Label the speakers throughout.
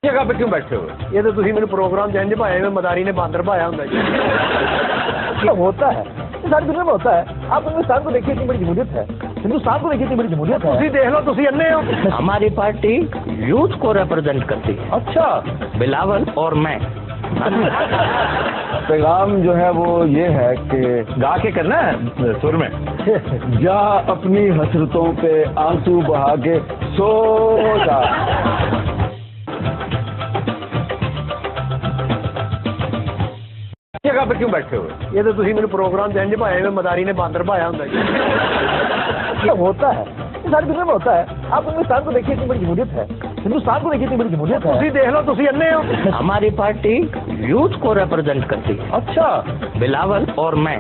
Speaker 1: جگہ پہ کیوں بیٹھے ہوئے؟
Speaker 2: یہ تو تھی میرے پروگرام جن بھایا میں مداری نے باندر بھایا ہوں ہوتا ہے ساری دنیا میں ہوتا ہے. آپ ہندوستان کو دیکھیے اتنی بڑی جمہوریت ہے, ہندوستان کو دیکھیے اتنی بڑی جمہوریت ہے. تھی دیکھ لو تھی انے ہو.
Speaker 3: ہماری پارٹی یوتھ کو ریپرزینٹ کرتی ہے.
Speaker 2: اچھا
Speaker 3: بلاول اور میں.
Speaker 4: پیغام جو ہے وہ یہ ہے کہ
Speaker 1: گا کے کرنا ہے سر میں.
Speaker 4: جا اپنی حسرتوں پہ آنسو بہا کے سو جا.
Speaker 1: جگہ پہ کیوں بیٹھے ہوئے؟
Speaker 2: یہ تو تھی میرے پروگرام جن بھایا میں مداری نے باندر بھایا ہوں ہوتا ہے ساری دنیا میں ہوتا ہے. آپ ہندوستان کو دیکھیے اتنی بڑی جمہوریت ہے, ہندوستان کو دیکھیے اتنی بڑی جمہوریت ہے. تھی دیکھ لو تھی انے ہو.
Speaker 3: ہماری پارٹی یوتھ کو ریپرزینٹ کرتی ہے.
Speaker 2: اچھا
Speaker 3: بلاول اور میں.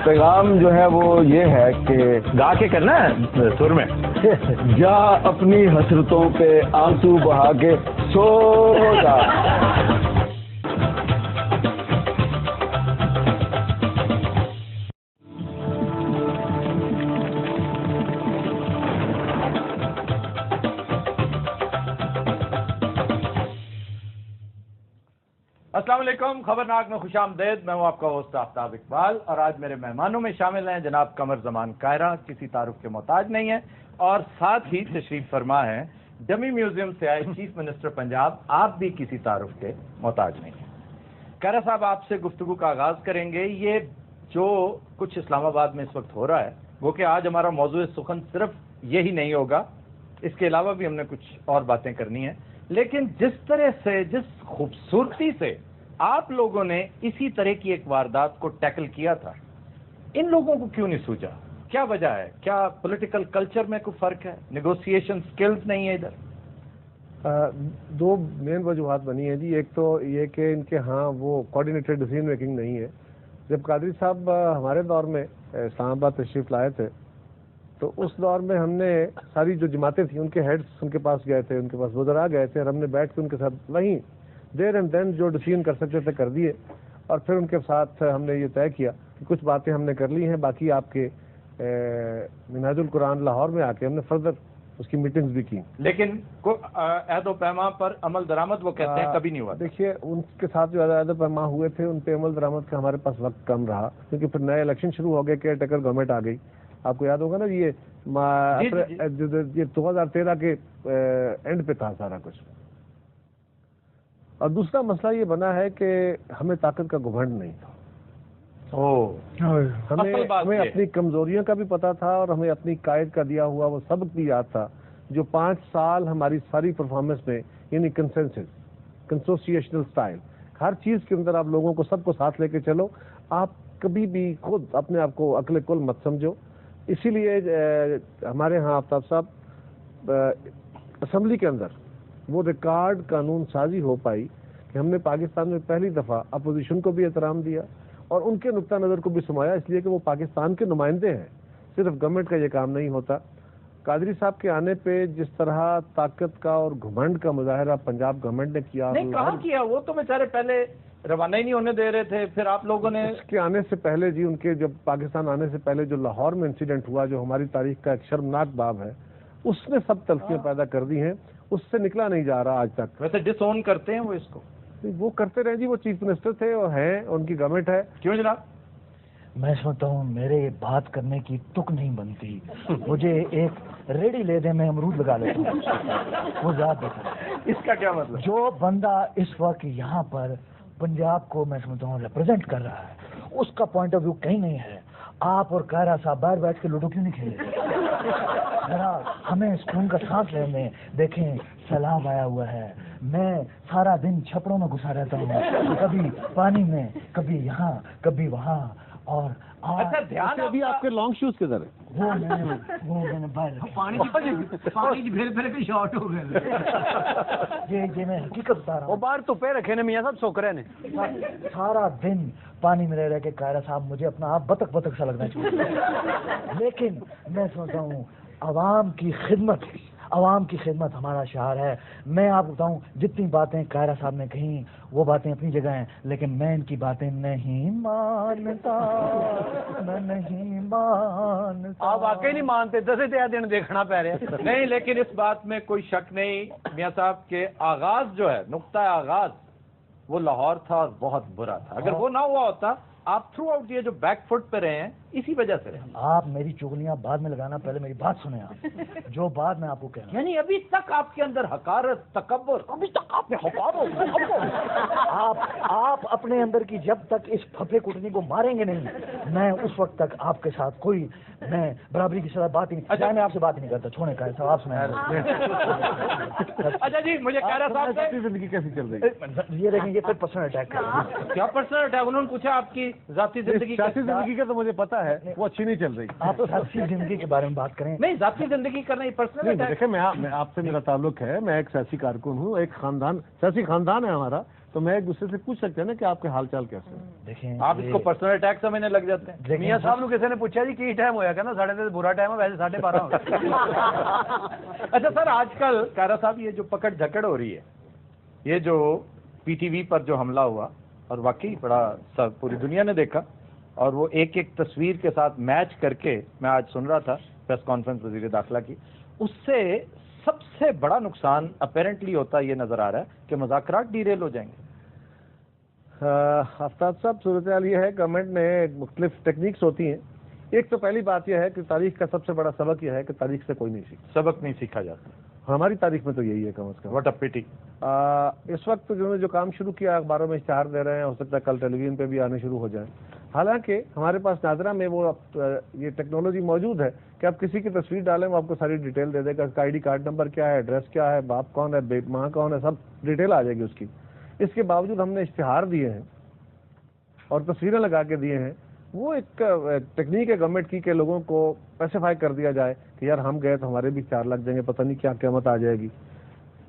Speaker 4: پیغام جو ہے وہ یہ ہے کہ
Speaker 1: گا کے کرنا ہے سر میں.
Speaker 4: جا اپنی حسرتوں پہ آنسو بہا کے سو جا.
Speaker 1: السلام علیکم. خبرناک میں خوش آمدید. میں ہوں آپ کا ہوسٹ آفتاب اقبال, اور آج میرے مہمانوں میں شامل ہیں جناب قمر زمان قاہرہ, کسی تعارف کے محتاج نہیں ہیں, اور ساتھ ہی تشریف فرما ہیں ڈمی میوزیم سے آئے چیف منسٹر پنجاب, آپ بھی کسی تعارف کے محتاج نہیں ہیں. قاہرہ صاحب, آپ سے گفتگو کا آغاز کریں گے. یہ جو کچھ اسلام آباد میں اس وقت ہو رہا ہے, وہ کہ آج ہمارا موضوع سخن صرف یہی نہیں ہوگا, اس کے علاوہ بھی ہم نے کچھ اور باتیں کرنی ہیں. لیکن جس طرح سے, جس خوبصورتی سے آپ لوگوں نے اسی طرح کی ایک واردات کو ٹیکل کیا تھا, ان لوگوں کو کیوں نہیں سوچا؟ کیا وجہ ہے؟ کیا پولیٹیکل کلچر میں کوئی فرق ہے؟ نیگوسیشن سکلز نہیں ہے ادھر؟
Speaker 2: دو مین وجوہات بنی ہیں جی. ایک تو یہ کہ ان کے ہاں وہ کوآرڈینیٹڈ ڈیسیژن میکنگ نہیں ہے. جب قادری صاحب ہمارے دور میں اسلام آباد تشریف لائے تھے, تو اس دور میں ہم نے ساری جو جماعتیں تھیں ان کے ہیڈس ان کے پاس گئے تھے, ان کے پاس وزراء گئے تھے, اور ہم نے بیٹھ کے ان کے ساتھ وہیں دیر اینڈ دین جو ڈیسیژن کر سکتے تھے کر دیے. اور پھر ان کے ساتھ ہم نے یہ طے کیا کہ کچھ باتیں ہم نے کر لی ہیں, باقی آپ کے منہاج القرآن لاہور میں آ کے ہم نے فردر اس کی میٹنگز بھی کی.
Speaker 1: لیکن عہد و پیما پر عمل درآمد وہ کہتے ہیں کبھی نہیں ہوا.
Speaker 2: دیکھیے ان کے ساتھ جو عہد و پیما ہوئے تھے ان پہ عمل درآمد کا ہمارے پاس وقت کم رہا, کیونکہ پھر نئے الیکشن شروع ہو گئے, کیئر ٹیکر گورنمنٹ آ گئی. آپ کو یاد ہوگا نا, یہ 2013 کے اینڈ پہ تھا سارا کچھ. اور دوسرا مسئلہ یہ بنا ہے کہ ہمیں طاقت کا گھمنڈ نہیں تھا. ہمیں اپنی کمزوریوں کا بھی پتا تھا, اور ہمیں اپنی قائد کا دیا ہوا وہ سبق بھی یاد تھا, جو 5 سال ہماری ساری پرفارمنس میں, یعنی کنسوسیشنل سٹائل, ہر چیز کے اندر آپ لوگوں کو سب کو ساتھ لے کے چلو. آپ کبھی بھی خود اپنے آپ کو عقل کل مت سمجھو. اسی لیے ہمارے ہاں آفتاب صاحب اسمبلی کے اندر وہ ریکارڈ قانون سازی ہو پائی کہ ہم نے پاکستان میں پہلی دفعہ اپوزیشن کو بھی احترام دیا اور ان کے نقطہ نظر کو بھی سمایا, اس لیے کہ وہ پاکستان کے نمائندے ہیں, صرف گورنمنٹ کا یہ کام نہیں ہوتا. قادری صاحب کے آنے پہ جس طرح طاقت کا اور گھمنڈ کا مظاہرہ پنجاب گورنمنٹ نے کیا,
Speaker 1: نہیں کہاں کیا, وہ تو بیچارے پہلے روانہ ہی نہیں ہونے دے رہے تھے, پھر آپ لوگوں نے
Speaker 2: اس کے آنے سے پہلے جی, ان کے جب پاکستان آنے سے پہلے جو لاہور میں انسیڈنٹ ہوا, جو ہماری تاریخ کا ایک شرمناک باب ہے, اس نے سب تلخیاں پیدا کر دی ہیں, اس سے نکلا نہیں جا رہا آج تک.
Speaker 1: ویسے ڈس اون کرتے ہیں وہ اس کو؟
Speaker 2: وہ کرتے رہے جی, وہ چیف منسٹر تھے اور ہیں, ان کی گورنمنٹ ہے.
Speaker 1: کیوں جناب؟
Speaker 5: میں سمجھتا ہوں میرے بات کرنے کی تک نہیں بنتی, مجھے ایک ریڈی لے دیں, میں امرود لگا لیتا ہوں, وہ زیادہ بہتر ہے.
Speaker 1: اس کا کیا مطلب؟
Speaker 5: جو بندہ اس وقت یہاں پر پنجاب کو میں سمجھتا ہوں ریپرزینٹ کر رہا ہے, اس کا پوائنٹ آف ویو کہیں نہیں ہے. آپ اور قاہرہ صاحب باہر بیٹھ کے لوڈو کیوں نہیں کھیلے؟ ذرا ہمیں سکون کا سانس لینے دیکھیں. سیلاب آیا ہوا ہے, میں سارا دن چھپڑوں میں گھسا رہتا ہوں, کبھی پانی میں, کبھی یہاں, کبھی وہاں. اور
Speaker 1: اچھا دھیان,
Speaker 4: ابھی آپ کے لانگ شوز کدھر ہیں؟
Speaker 5: وہ میں نے باہر
Speaker 6: پانی پھر بھی شارٹ ہو گئے.
Speaker 5: یہ میں حقیقت بتا رہا
Speaker 2: وہ
Speaker 5: ہوں.
Speaker 2: باہر تو پہ رکھے نے میاں صاحب, سوکرے نے
Speaker 5: سارا دن پانی میں رہ کے قاہرہ صاحب مجھے اپنا آپ بطخ سا لگنا چاہیے. لیکن میں سمجھتا ہوں عوام کی خدمت, عوام کی خدمت ہمارا شعار ہے. میں آپ کو بتاؤں جتنی باتیں قاہرہ صاحب نے کہیں وہ باتیں اپنی جگہ ہیں, لیکن میں ان کی باتیں نہیں مانتا, میں نہیں مانتا.
Speaker 1: آپ واقعی نہیں مانتے, 10 دن دیکھنا پہ رہا. نہیں, لیکن اس بات میں کوئی شک نہیں میاں صاحب کے آغاز جو ہے, نقطہ آغاز وہ لاہور تھا اور بہت برا تھا. اگر وہ نہ ہوا ہوتا, آپ تھرو آؤٹ یہ جو بیک فٹ پہ رہے ہیں اسی وجہ سے رہے.
Speaker 5: آپ میری چغلیاں بعد میں لگانا, پہلے میری بات سنیں. آپ جو بات میں آپ کو کہہ رہا ہوں,
Speaker 1: یعنی ابھی تک آپ کے اندر حقارت, تکبر,
Speaker 5: ابھی تک آپ نے آپ اپنے اندر کی جب تک اس پھپھے کٹنی کو ماریں گے نہیں, میں اس وقت تک آپ کے ساتھ کوئی میں برابری کی ساتھ بات ہی نہیں. اچھا, میں آپ سے بات نہیں کرتا, چھوڑیں قاہرہ صاحب, آپ سنیں.
Speaker 1: اچھا جی, مجھے قاہرہ صاحب سے
Speaker 2: زندگی کیسی چل رہی ہے؟
Speaker 5: یہ دیکھیں, یہ پھر پرسنل اٹیک کر رہے ہیں.
Speaker 1: کیا پرسنل اٹیک؟ انہوں نے پوچھا آپ کی ذاتی زندگی.
Speaker 2: سیاسی زندگی کا تو مجھے پتا ہے وہ اچھی نہیں چل رہی.
Speaker 5: آپ سیاسی زندگی کے بارے میں بات کریں.
Speaker 1: نہیں, ذاتی زندگی کرنا, یہ پرسنل
Speaker 2: نہیں,
Speaker 1: اٹیک.
Speaker 2: دیکھیں میں آپ سے میرا تعلق ہے, میں ایک سیاسی کارکن ہوں, ایک خاندان, سیاسی خاندان ہے ہمارا, تو میں ایک دوسرے سے پوچھ سکتے ہیں نا کہ آپ کے حال چال کیسے ہیں.
Speaker 5: دیکھیں,
Speaker 1: آپ اس کو پرسنل اٹیک سمجھنے لگ جاتے ہیں.
Speaker 6: میاں صاحب نے کسی نے پوچھا جی کی ٹائم ہویا کہ نا 10:30 برا ٹائم ہے, ویسے 12:30 ہو.
Speaker 1: اچھا سر, آج کل قاہرہ صاحب یہ جو پکڑ جھکڑ ہو رہی ہے, یہ جو پی ٹی وی پر جو حملہ ہوا, اور واقعی بڑا سب پوری دنیا نے دیکھا, اور وہ ایک ایک تصویر کے ساتھ میچ کر کے, میں آج سن رہا تھا پریس کانفرنس وزیر داخلہ کی, اس سے سب سے بڑا نقصان اپیرنٹلی ہوتا یہ نظر آ رہا ہے کہ مذاکرات ڈیریل ہو جائیں گے.
Speaker 2: آفتاب صاحب, صورتحال یہ ہے گورنمنٹ میں مختلف ٹیکنیکس ہوتی ہیں. ایک تو پہلی بات یہ ہے کہ تاریخ کا سب سے بڑا سبق یہ ہے کہ تاریخ سے کوئی نہیں سیکھتا.
Speaker 1: سبق نہیں سیکھا جاتا.
Speaker 2: ہماری تاریخ میں تو یہی ہے کم از کم.
Speaker 1: واٹ اے پٹی.
Speaker 2: اس وقت جنہوں نے جو کام شروع کیا, اخباروں میں اشتہار دے رہے ہیں, ہو سکتا ہے کل ٹیلی ویژن پہ بھی آنے شروع ہو جائیں. حالانکہ ہمارے پاس ناظرہ میں وہ یہ ٹیکنالوجی موجود ہے کہ آپ کسی کی تصویر ڈالیں, وہ آپ کو ساری ڈیٹیل دے دے گا, اس کا آئی ڈی کارڈ نمبر کیا ہے, ایڈریس کیا ہے, باپ کون ہے, ماں کون ہے, سب ڈیٹیل آ جائے گی اس کی. اس کے باوجود ہم نے اشتہار دیے ہیں اور تصویریں لگا کے دیے ہیں. وہ ایک ٹیکنیک ہے گورنمنٹ کی کہ لوگوں کو اسپیسیفائی کر دیا جائے کہ یار ہم گئے تو ہمارے بھی 4 لگ جائیں گے, پتہ نہیں کیا قیامت آ جائے گی.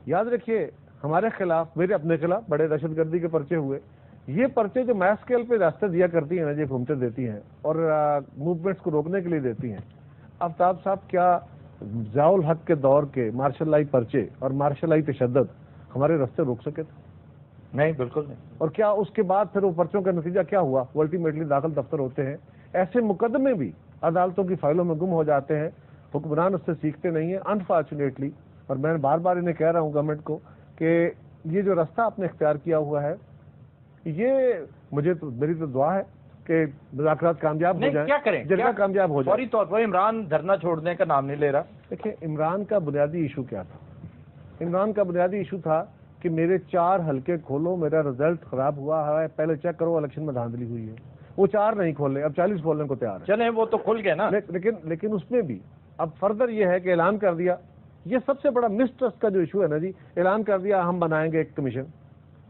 Speaker 2: یاد رکھیے, ہمارے خلاف, میرے اپنے خلاف بڑے دہشت گردی کے پرچے ہوئے. یہ پرچے جو میس اسکیل پہ راستے دیا کرتی ہیں نا, یہ گھومتے دیتی ہیں اور موومنٹس کو روکنے کے لیے دیتی ہیں. آفتاب صاحب, کیا ضیاء الحق کے دور کے مارشل لائی پرچے اور مارشل لائی تشدد ہمارے راستے روک سکے تھے؟
Speaker 1: نہیں, بالکل نہیں.
Speaker 2: اور کیا اس کے بعد پھر وہ پرچوں کا نتیجہ کیا ہوا؟ وہ الٹیمیٹلی داخل دفتر ہوتے ہیں. ایسے مقدمے بھی عدالتوں کی فائلوں میں گم ہو جاتے ہیں, حکمران اس سے سیکھتے نہیں ہیں انفارچونیٹلی. اور میں بار بار انہیں کہہ رہا ہوں گورنمنٹ کو کہ یہ جو راستہ آپ نے اختیار کیا ہوا ہے, یہ میری تو دعا ہے کہ مذاکرات کامیاب ہو جائیں.
Speaker 1: کیا کریں,
Speaker 2: جرگہ کامیاب ہو جائے.
Speaker 1: فوری طور پر عمران دھرنا چھوڑنے کا نام نہیں لے رہا.
Speaker 2: دیکھیں, عمران کا بنیادی ایشو کیا تھا؟ عمران کا بنیادی ایشو تھا کہ میرے 4 حلقے کھولو, میرا رزلٹ خراب ہوا ہے, پہلے چیک کرو الیکشن میں دھاندلی ہوئی ہے. وہ 4 نہیں کھولے, اب 40 کھولنے کو تیار ہے.
Speaker 1: چلیں, وہ تو کھل گئے نا.
Speaker 2: لیکن اس میں بھی اب فردر یہ ہے کہ اعلان کر دیا, یہ سب سے بڑا مسٹرسٹ کا جو ایشو ہے نا جی, اعلان کر دیا ہم بنائیں گے ایک کمیشن.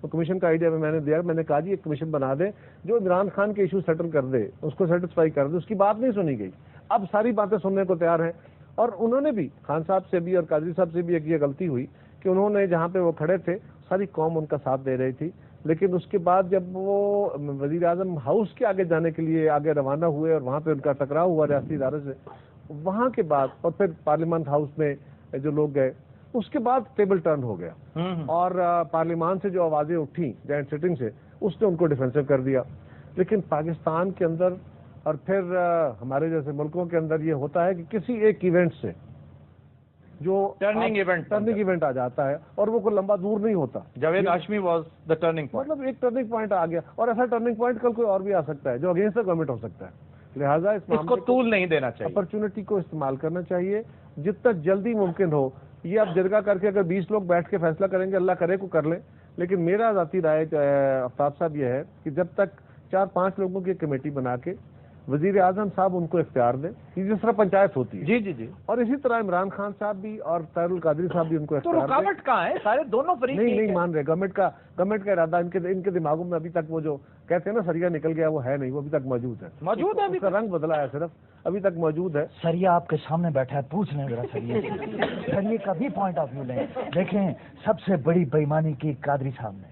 Speaker 2: وہ کمیشن کا آئیڈیا میں نے دیا, میں نے کہا جی ایک کمیشن بنا دیں جو عمران خان کے ایشو سیٹل کر دے, اس کو سیٹسفائی کر دے. اس کی بات نہیں سنی گئی. اب ساری باتیں سننے کو تیار ہیں. اور انہوں نے بھی, خان صاحب سے بھی اور قادری صاحب سے بھی ایک یہ غلطی ہوئی کہ انہوں نے جہاں پہ وہ کھڑے تھے ساری قوم ان کا ساتھ دے رہی تھی, لیکن اس کے بعد جب وہ وزیر اعظم ہاؤس کے آگے جانے کے لیے آگے روانہ ہوئے اور وہاں پہ ان کا ٹکراؤ ہوا ریاستی ادارے سے, وہاں کے بعد اور پھر پارلیمنٹ ہاؤس میں جو لوگ گئے, اس کے بعد ٹیبل ٹرن ہو گیا. اور پارلیمان سے جو آوازیں اٹھیں جوائنٹ سٹنگ سے, اس نے ان کو ڈیفینسو کر دیا. لیکن پاکستان کے اندر اور پھر ہمارے جیسے ملکوں کے اندر یہ ہوتا ہے کہ کسی ایک ایونٹ سے جو
Speaker 1: ٹرننگ
Speaker 2: ایونٹ آ جاتا ہے اور وہ کوئی لمبا دور نہیں ہوتا.
Speaker 1: Javed Hashmi was the turning point.
Speaker 2: مطلب ایک ٹرننگ پوائنٹ آ گیا, اور ایسا ٹرننگ پوائنٹ کل کوئی اور بھی آ سکتا ہے جو اگینسٹ دا گورنمنٹ ہو سکتا ہے. لہٰذا اس
Speaker 1: کو طول نہیں دینا چاہیے,
Speaker 2: اپرچونٹی کو استعمال کرنا چاہیے جتنا جلدی ممکن ہو. یہ اب جرگہ کر کے اگر 20 لوگ بیٹھ کے فیصلہ کریں گے, اللہ کرے کو کر لیں. لیکن میرا ذاتی رائے آفتاب صاحب یہ ہے کہ جب تک 4-5 لوگوں کی کمیٹی بنا کے وزیر اعظم صاحب ان کو اختیار دیں, جس طرح پنچایت ہوتی ہے.
Speaker 1: جی.
Speaker 2: اور اسی طرح عمران خان صاحب بھی اور طاہر القادری صاحب بھی ان کو اختیار دیں.
Speaker 1: تو رکاوٹ کہاں ہے؟ سارے دونوں فریق
Speaker 2: نہیں مان رہے. گورنمنٹ کا ارادہ ان کے دماغوں میں ابھی تک وہ جو کہتے ہیں نا سریا نکل گیا, وہ ہے نہیں, وہ ابھی تک موجود ہے. اس کا رنگ بدلا ہے, صرف ابھی تک موجود ہے.
Speaker 5: سریا آپ کے سامنے بیٹھا ہے, پوچھ لیں ذرا سریے کا بھی پوائنٹ آف ویو لیں. دیکھیں, سب سے بڑی بےایمانی کی قادری صاحب نے,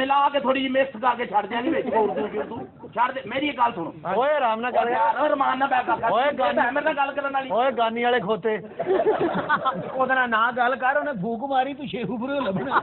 Speaker 6: ਮਿਲਾ ਕੇ ਥੋੜੀ ਜਿਹੀ ਮਿਕਸ ਕਰਕੇ ਛੱਡ ਦਿਆਂਗੇ ਵਿੱਚ ਉਰਦੂ ਛੱਡ ਦੇ। ਮੇਰੀ ਇੱਕ ਗੱਲ ਸੁਣੋ,
Speaker 2: ਓਏ ਆਰਾਮ ਨਾਲ ਕਰ
Speaker 6: ਯਾਰ ਰਮਾਨ ਨਾਲ ਬੈਠ ਕਰ,
Speaker 2: ਓਏ
Speaker 6: ਮੇਰੇ ਨਾਲ ਗੱਲ ਕਰਨ ਵਾਲੀ
Speaker 2: ਓਏ ਗਾਨੀ ਵਾਲੇ ਖੋਤੇ
Speaker 6: ਉਹਦੇ ਨਾਲ ਨਾ ਗੱਲ ਕਰ, ਉਹਨੇ ਫੂਕ ਮਾਰੀ ਤੂੰ ਸ਼ੇਖੂਪੁਰੇ ਲੱਭਣਾ।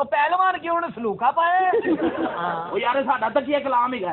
Speaker 6: ਉਹ ਪਹਿਲਵਾਨ ਕਿਉਂ ਉਹਨੇ ਸਲੂਕਾ ਪਾਇਆ? ਉਹ ਯਾਰ ਸਾਡਾ ਤਕੀਆ ਕਲਾਮ ਹੈਗਾ।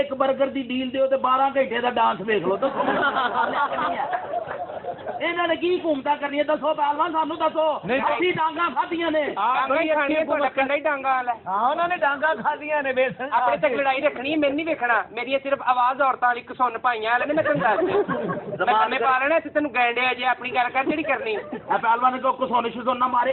Speaker 6: ਇੱਕ 버ਗਰ ਦੀ ਡੀਲ ਦਿਓ ਤੇ 12 ਘੰਟੇ ਦਾ ਡਾਂਸ ਵੇਖ ਲਓ। ਦੱਸੋ ਇਹਨਾਂ ਨੇ ਕੀ ਘੁੰਮਤਾ ਕਰਨੀ ਹੈ? ਦੱਸੋ ਪਹਿਲਵਾਨ ਸਾਨੂੰ ਦੱਸੋ। ਅਸੀਂ ਡਾਂਗਾ ਖਾਧੀਆਂ ਨੇ।
Speaker 7: ਕੰਡਾ ਹੀ ਡਾਂਗਾ ਵਾਲਾ
Speaker 6: ਹਾਂ ਉਹਨਾਂ ਨੇ ਡਾਂਗਾ ਖਾਧੀਆਂ ਨੇ। ਬੇਸਣ
Speaker 7: ਆਪਣੇ ਤੱਕ ਲੜਾਈ ਰੱਖਣੀ ਹੈ, ਮੈਨੂੰ ਨਹੀਂ ਵੇਖਣਾ। ਮੇਰੀ ਸਿਰਫ ਆਵਾਜ਼ ਔਰਤਾਂ ਵਾਲੀ ਕਸੁੰਨ ਪਾਈਆਂ ਵਾਲੇ ਨੇ, ਮੈਂ ਤੁਹਾਨੂੰ ਦੱਸ ਜ਼ਮਾਨੇ ਪਾ ਲੈਣਾ ਤੇ ਤੈਨੂੰ ਗੈਂਡਿਆ ਜੇ ਆਪਣੀ ਗੱਲ ਕਰ ਜਿਹੜੀ ਕਰਨੀ।
Speaker 6: ਇਹ ਪਹਿਲਵਾਨ ਕੋ ਕਸੁੰਨ ਸ਼ੁਸੁੰਨ ਨਾ ਮਾਰੇ,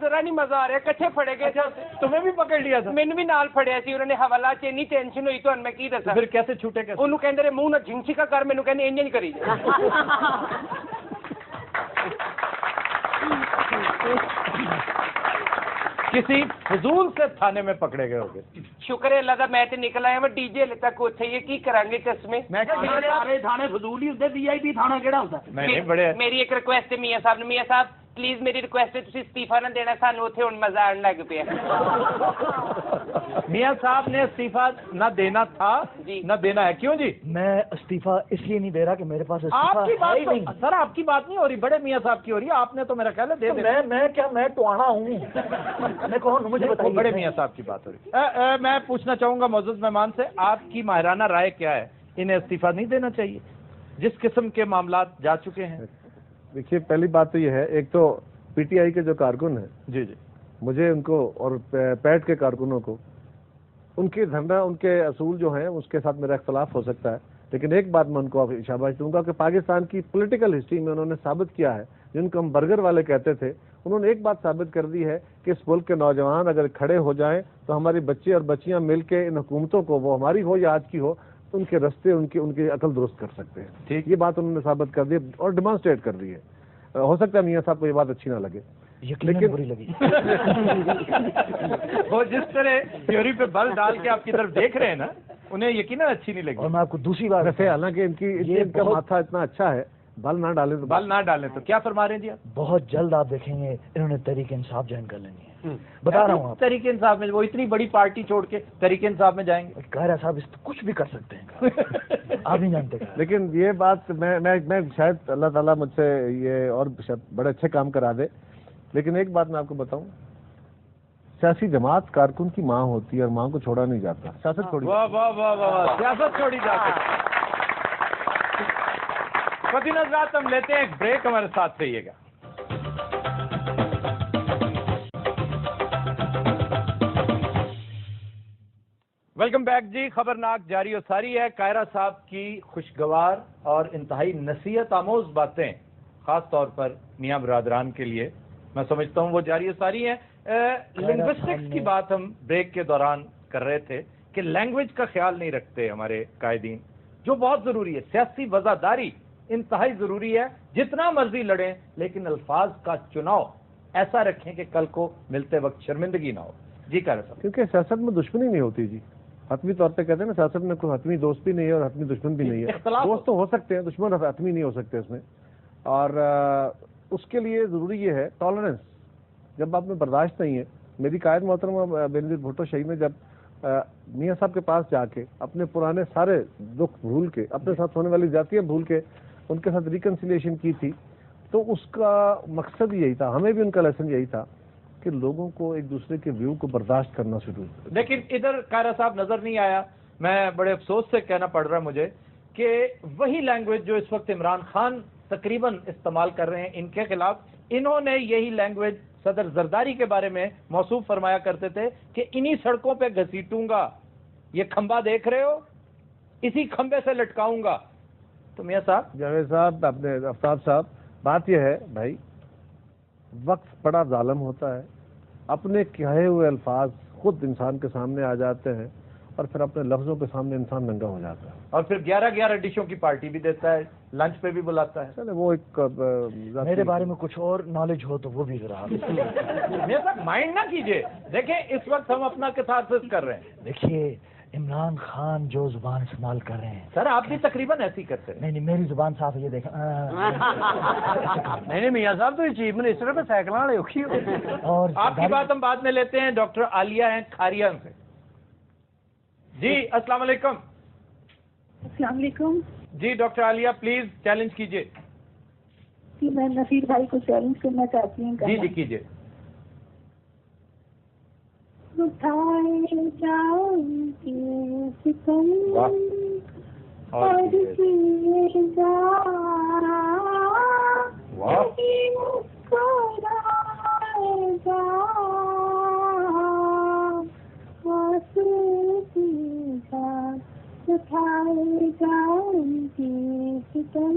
Speaker 7: ذرا نہیں مزہ آ رہا کٹھے پھڑے گئے تھے
Speaker 1: تمہیں بھی پکڑ لیا تھا
Speaker 7: ਮੈਨੂੰ ਵੀ ਨਾਲ ਫੜਿਆ ਸੀ ਉਹਨਾਂ ਨੇ ਹਵਾਲਾ ਚ ਇੰਨੀ ਟੈਨਸ਼ਨ ਹੋਈ ਤੁਹਾਨੂੰ ਮੈਂ ਕੀ ਦੱਸਾਂ
Speaker 1: پھر کیسے چھوٹے کیسے
Speaker 7: ਉਹਨੂੰ ਕਹਿੰਦੇ ਨੇ ਮੂੰਹ ਨਾਲ ਝਿੰਚਿਕਾ ਕਰ ਮੈਨੂੰ ਕਹਿੰਦੇ ਇੰਜ ਨਹੀਂ ਕਰੀ
Speaker 1: کسی فضول سے تھانے میں پکڑے گئے ہوگے
Speaker 7: ਸ਼ੁਕਰ ਹੈ ਅੱਲਾ ਦਾ ਮੈਂ ਤੇ ਨਿਕਲ ਆਇਆ ਮੈਂ ਡੀਜੇ ਹਲੇ ਤੱਕ ਉੱਥੇ ਹੀ ਹੈ ਕੀ ਕਰਾਂਗੇ ਚਸ਼ਮੇ
Speaker 1: میں
Speaker 6: ਸਾਰੇ ਥਾਣੇ ਫਜ਼ੂਲ ਹੀ ਹੁੰਦੇ ਵੀਆਈਪੀ ਥਾਣਾ ਕਿਹੜਾ ਹੁੰਦਾ
Speaker 1: نہیں بڑے
Speaker 7: ਮੇਰੀ ਇੱਕ ਰਿਕੁਐਸਟ ਹੈ ਮੀਆਂ ਸਾਹਿਬ ਨੂੰ ਮੀਆਂ ਸਾਹਿਬ ਪਲੀਜ਼ ਮੇਰੀ ਰਿਕੁਐਸਟ ਹੈ ਤੁਸੀਂ ਅਸਤੀਫਾ ਨਾ ਦੇਣਾ ਸਾਨੂੰ ਉੱਥੇ ਹੁਣ ਮਜ਼ਾ ਆਉਣ ਲੱਗ ਪਿਆ
Speaker 1: میاں صاحب نے استعفیٰ نہ دینا تھا
Speaker 7: جی
Speaker 1: نہ دینا ہے کیوں جی
Speaker 5: میں استعفیٰ اس لیے نہیں دے رہا کہ میرے پاس
Speaker 1: آپ
Speaker 5: استعفیٰ
Speaker 1: کی
Speaker 5: ہے ہی
Speaker 1: بات
Speaker 5: نہیں.
Speaker 1: سر آپ کی بات نہیں ہو رہی بڑے میاں صاحب کی ہو رہی ہے آپ نے تو میرا خیال ہے دے دینا
Speaker 5: میں کیا میں ٹوانا ہوں میں کون ہوں مجھے
Speaker 1: وہ
Speaker 5: بتائیے
Speaker 1: بڑے میاں صاحب کی بات ہو رہی ہے میں پوچھنا چاہوں گا معزز مہمان سے آپ کی ماہرانہ رائے کیا ہے انہیں استعفیٰ نہیں دینا چاہیے جس قسم کے معاملات جا چکے ہیں
Speaker 2: دیکھیے پہلی بات تو یہ ہے ایک تو پی ٹی آئی کے جو کارکن ہیں
Speaker 1: جی جی
Speaker 2: مجھے ان کو اور پیٹ کے کارکنوں کو ان کے دھرنا ان کے اصول جو ہیں اس کے ساتھ میرا اختلاف ہو سکتا ہے لیکن ایک بات میں ان کو شاباش دوں گا کہ پاکستان کی پولیٹیکل ہسٹری میں انہوں نے ثابت کیا ہے جن کو ہم برگر والے کہتے تھے انہوں نے ایک بات ثابت کر دی ہے کہ اس ملک کے نوجوان اگر کھڑے ہو جائیں تو ہماری بچے اور بچیاں مل کے ان حکومتوں کو وہ ہماری ہو یا آج کی ہو ان کے رستے ان کی عقل درست کر سکتے ہیں ٹھیک یہ بات انہوں نے ثابت کر دی اور ڈیمانسٹریٹ کر دی ہے ہو سکتا ہے میاں صاحب کو یہ بات اچھی نہ لگے
Speaker 5: یقیناً بری لگی
Speaker 1: وہ جس طرح تھیوری پہ بل ڈال کے آپ کی طرف دیکھ رہے ہیں نا انہیں یقیناً اچھی نہیں لگی
Speaker 5: اور میں آپ کو دوسری بات
Speaker 2: ویسے حالانکہ ان کا ماتھا اتنا اچھا ہے بل نہ ڈالیں تو
Speaker 1: بل نہ ڈالیں تو کیا فرما رہے ہیں جی آپ
Speaker 5: بہت جلد آپ دیکھیں گے انہوں نے تحریک انصاف جوائن کر لینی ہے بتا رہا ہوں آپ
Speaker 1: تحریک انصاف میں وہ اتنی بڑی پارٹی چھوڑ کے تحریک انصاف میں جائیں گے
Speaker 5: قاہرہ صاحب اس کچھ بھی کر سکتے ہیں آپ نہیں جانتے
Speaker 2: لیکن یہ بات میں شاید اللہ تعالیٰ مجھ سے یہ اور بڑے اچھے کام کرا دے لیکن ایک بات میں آپ کو بتاؤں سیاسی جماعت کارکن کی ماں ہوتی ہے اور ماں کو چھوڑا نہیں جاتا سیاست چھوڑی
Speaker 1: واہ واہ واہ واہ سیاست چھوڑی جاتی پتی نظرات ہم لیتے ہیں ایک بریک ہمارے ساتھ رہیے گا ویلکم بیک جی خبرناک جاری و ساری ہے قاہرہ صاحب کی خوشگوار اور انتہائی نصیحت آموز باتیں خاص طور پر میاں برادران کے لیے میں سمجھتا ہوں وہ جاری و ساری ہیں لنگوسٹکس کی بات ہم بریک کے دوران کر رہے تھے کہ لینگویج کا خیال نہیں رکھتے ہمارے قائدین جو بہت ضروری ہے سیاسی وزاداری انتہائی ضروری ہے جتنا مرضی لڑیں لیکن الفاظ کا چناؤ ایسا رکھیں کہ کل کو ملتے وقت شرمندگی نہ ہو جی قاہرہ صاحب
Speaker 2: کیونکہ سیاست میں دشمنی نہیں ہوتی جی حتمی طور پہ کہتے ہیں نا سیاست میں کوئی حتمی دوست بھی نہیں ہے اور حتمی دشمن بھی نہیں ہے دوست تو ہو سکتے ہیں دشمن حتمی نہیں ہو سکتے اس میں اور اس کے لیے ضروری یہ ہے ٹالرنس جب آپ میں برداشت نہیں ہے میری قائد محترمہ بینظیر بھٹو شہید نے جب میاں صاحب کے پاس جا کے اپنے پرانے سارے دکھ بھول کے اپنے ساتھ ہونے والی زیادتیاں بھول کے ان کے ساتھ ریکنسیلیشن کی تھی تو اس کا مقصد یہی تھا ہمیں بھی ان کا لیسن یہی تھا کہ لوگوں کو ایک دوسرے کے ویو کو برداشت کرنا شروع
Speaker 1: لیکن ادھر قاہرہ صاحب نظر نہیں آیا میں بڑے افسوس سے کہنا پڑ رہا ہے مجھے کہ وہی لینگویج جو اس وقت عمران خان تقریباً استعمال کر رہے ہیں ان کے خلاف انہوں نے یہی لینگویج صدر زرداری کے بارے میں موصوف فرمایا کرتے تھے کہ انہی سڑکوں پہ گھسیٹوں گا یہ کھمبا دیکھ رہے ہو اسی کھمبے سے لٹکاؤں گا تو میاں صاحب
Speaker 2: جاوید صاحب اپنے آفتاب صاحب بات یہ ہے بھائی وقت بڑا ظالم ہوتا ہے اپنے کہے ہوئے الفاظ خود انسان کے سامنے آ جاتے ہیں اور پھر اپنے لفظوں کے سامنے انسان ننگا ہو جاتا ہے
Speaker 1: اور پھر 11 ڈشوں کی پارٹی بھی دیتا ہے لنچ پہ بھی بلاتا ہے
Speaker 2: چلے وہ ایک
Speaker 5: میرے بارے میں کچھ اور نالج ہو تو وہ بھی ذرا
Speaker 1: میرے ساتھ مائنڈ نہ کیجئے دیکھیں اس وقت ہم اپنا کتھارسس کر رہے ہیں
Speaker 5: دیکھیے عمران خان جو زبان استعمال کر رہے ہیں
Speaker 1: سر آپ بھی تقریباً ایسی کرتے ہیں
Speaker 5: نہیں میری زبان صاف ہے یہ دیکھیں
Speaker 6: نہیں میاں صاحب تو چیف منسٹر پہ سائیکل والے
Speaker 5: اور
Speaker 1: آپ کی بات ہم بعد میں لیتے ہیں ڈاکٹر عالیہ ہیں کھاریان سے جی السلام علیکم
Speaker 8: السلام علیکم
Speaker 1: جی ڈاکٹر عالیہ پلیز چیلنج کیجئے
Speaker 8: جی میں نصیر بھائی کو چیلنج کرنا چاہتی ہوں
Speaker 1: جی جی کیجئے
Speaker 8: اٹھائے جاؤں گے ستم اور کیے جا مسکرائے جا آنسو کی جان اٹھائے جاؤں گے ستم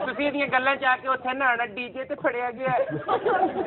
Speaker 7: ਤੁਸੀਂ ਦੀਆਂ ਗੱਲਾਂ ਚ ਆ ਕੇ ਉੱਥੇ ਨਹਾਣਾ ਡੀਜੇ ਤੇ ਫੜਿਆ ਗਿਆ ਹੈ।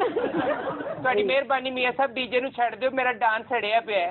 Speaker 7: ਤੁਹਾਡੀ ਮਿਹਰਬਾਨੀ ਮੀਆਂ ਸਾਹਿਬ ਡੀਜੇ ਨੂੰ ਛੱਡ ਦਿਓ, ਮੇਰਾ ਡਾਂਸ ਛੜਿਆ ਪਿਆ ਹੈ।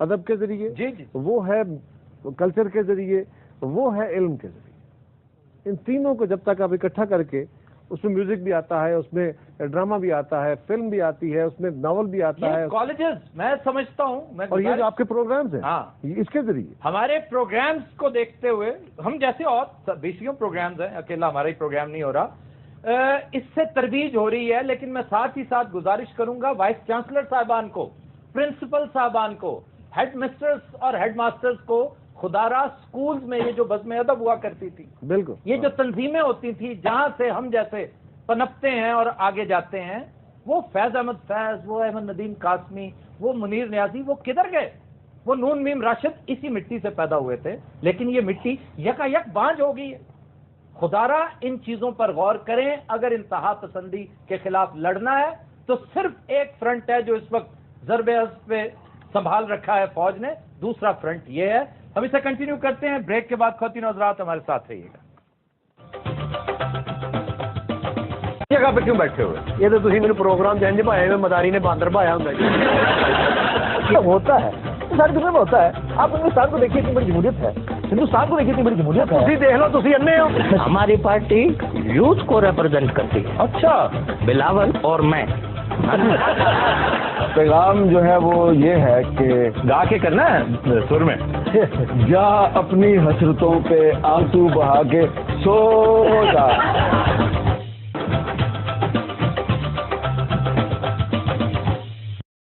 Speaker 2: ادب کے ذریعے،
Speaker 1: جی جی،
Speaker 2: وہ ہے کلچر کے ذریعے، وہ ہے علم کے ذریعے۔ ان تینوں کو جب تک آپ اکٹھا کر کے، اس میں میوزک بھی آتا ہے، اس میں ڈرامہ بھی آتا ہے، فلم بھی آتی ہے، اس میں ناول بھی آتا ہے،
Speaker 1: کالجز میں سمجھتا ہوں،
Speaker 2: اور یہ جو آپ کے پروگرامز ہیں
Speaker 1: ہاں
Speaker 2: اس کے ذریعے
Speaker 1: ہمارے پروگرامز کو دیکھتے ہوئے ہم جیسے اور بیسیوں پروگرامز ہیں، اکیلا ہمارا ہی پروگرام نہیں ہو رہا، اس سے ترویج ہو رہی ہے، لیکن میں ساتھ ہی ساتھ گزارش کروں گا وائس چانسلر صاحبان کو، پرنسپل صاحبان کو، ہیڈ مسٹرز اور ہیڈ ماسٹرز کو، خدا را سکولز میں یہ جو بزم ادب ہوا کرتی تھی،
Speaker 2: بالکل
Speaker 1: یہ جو تنظیمیں ہوتی تھی جہاں سے ہم جیسے پنپتے ہیں اور آگے جاتے ہیں، وہ فیض احمد فیض، وہ احمد ندیم قاسمی، وہ منیر نیازی، وہ کدھر گئے؟ وہ نون میم راشد اسی مٹی سے پیدا ہوئے تھے، لیکن یہ مٹی یکا یک بانج ہو گئی ہے۔ خدا را ان چیزوں پر غور کریں، اگر انتہا پسندی کے خلاف لڑنا ہے تو صرف ایک فرنٹ ہے جو اس وقت ضرب عضب پہ سنبھال رکھا ہے فوج نے، دوسرا فرنٹ یہ ہے۔ ہم اسے کنٹینیو کرتے ہیں، بریک کے بعد خواتین و حضرات ہمارے ساتھ رہیے گا۔
Speaker 2: جگہ پہ کیوں بیٹھے ہوئے؟ یہ تو تھی میرے پروگرام جن بھایا میں مداری نے باندر بھایا ہوں
Speaker 5: ہوتا ہے ساری دنیا میں ہوتا ہے۔ آپ ہندوستان کو دیکھیے اتنی بڑی جمہوریت ہے، ہندوستان کو دیکھیے اتنی بڑی جمہوریت ہے،
Speaker 2: تھی دیکھ لو تھی انے ہو۔
Speaker 3: ہماری پارٹی یوتھ کو ریپرزینٹ کرتی ہے۔
Speaker 5: اچھا
Speaker 3: بلاول اور میں
Speaker 4: پیغام جو ہے وہ یہ ہے کہ
Speaker 1: گا کے کرنا ہے سر میں،
Speaker 4: جا اپنی حسرتوں پہ آنسو بہا کے سو جا۔